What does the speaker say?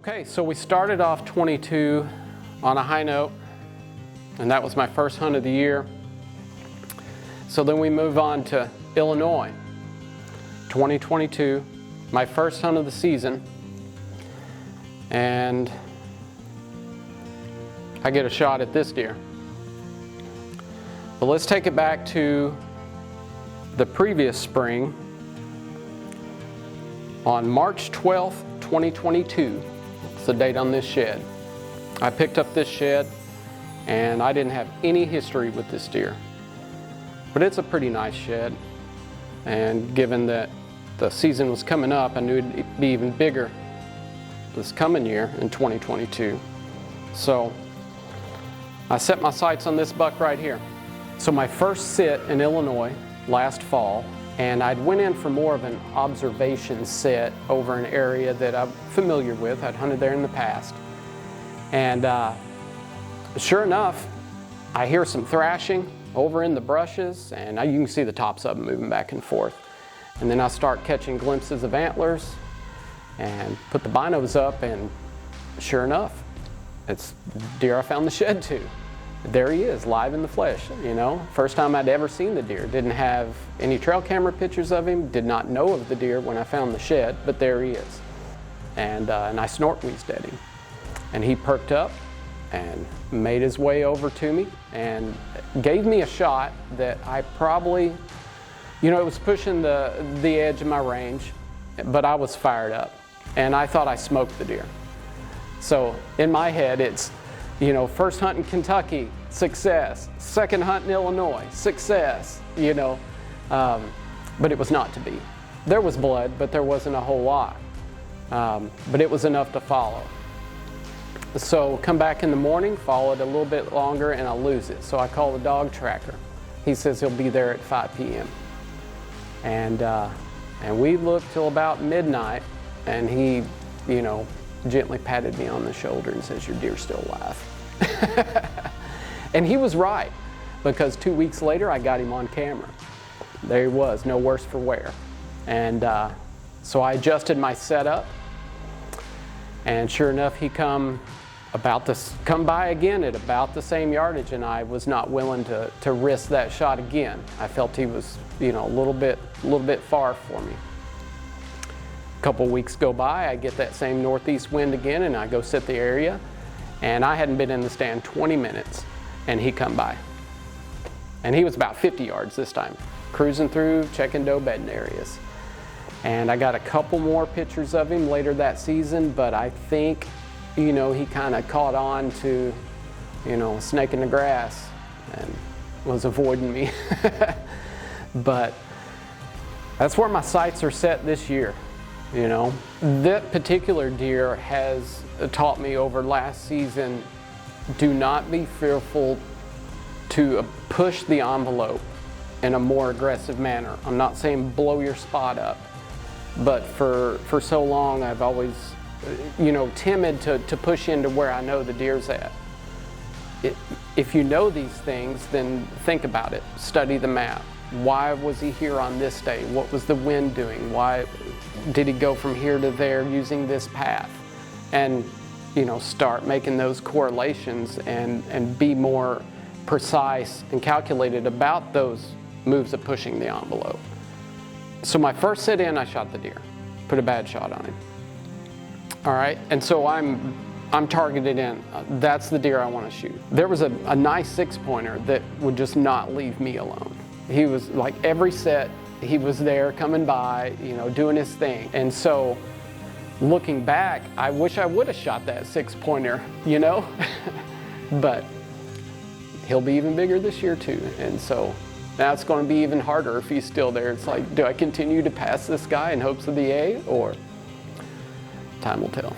Okay, so we started off 22 on a high note, and that was my first hunt of the year. So then we move on to Illinois, 2022, my first hunt of the season, and I get a shot at this deer. But let's take it back to the previous spring. On March 12th, 2022, it's the date on this shed. I picked up this shed and I didn't have any history with this deer. But it's a pretty nice shed, and given that the season was coming up, I knew it'd be even bigger this coming year in 2022. So I set my sights on this buck right here. So my first sit in Illinois last fall, and I'd went in for more of an observation set over an area that I'm familiar with. I'd hunted there in the past. And sure enough, I hear some thrashing over in the brushes, and you can see the tops of them moving back and forth. And then I start catching glimpses of antlers and put the binos up, and sure enough, it's the deer I found the shed to. There he is, live in the flesh, you know. First time I'd ever seen the deer. Didn't have any trail camera pictures of him, did not know of the deer when I found the shed, but there he is. And I snort wheezed at him. And he perked up and made his way over to me and gave me a shot that I probably, you know, it was pushing the edge of my range, but I was fired up. And I thought I smoked the deer. So in my head, it's, you know, first hunt in Kentucky, success. Second hunt in Illinois, success, you know. But it was not to be. There was blood, but there wasn't a whole lot. But it was enough to follow. So come back in the morning, follow it a little bit longer, and I lose it. So I call the dog tracker. He says he'll be there at 5 p.m. And we looked till about midnight, and he, you know, gently patted me on the shoulder and says, "Your deer's still alive." And he was right, because 2 weeks later I got him on camera. There he was, no worse for wear. And so I adjusted my setup, and sure enough, he come by again at about the same yardage, and I was not willing to risk that shot again. I felt he was, you know, a little bit far for me. A couple weeks go by, I get that same northeast wind again, and I go sit the area, and I hadn't been in the stand 20 minutes, and he come by. And he was about 50 yards this time, cruising through, checking doe bedding areas. And I got a couple more pictures of him later that season, but I think, you know, he kind of caught on to, you know, a snake in the grass and was avoiding me. But that's where my sights are set this year. You know, that particular deer has taught me over last season, do not be fearful to push the envelope in a more aggressive manner. I'm not saying blow your spot up, but for so long I've always, you know, timid to push into where I know the deer's at. If you know these things, then think about it, study the map. Why was he here on this day? What was the wind doing? Why did he go from here to there using this path? And, you know, start making those correlations and be more precise and calculated about those moves of pushing the envelope. So my first sit in, I shot the deer, put a bad shot on him. All right, and so I'm targeted in. That's the deer I want to shoot. There was a nice 6-pointer that would just not leave me alone. He was like every set, he was there coming by, you know, doing his thing. And so looking back, I wish I would have shot that 6-pointer, you know, but he'll be even bigger this year too. And so now it's going to be even harder if he's still there. It's like, do I continue to pass this guy in hopes of the A, or time will tell.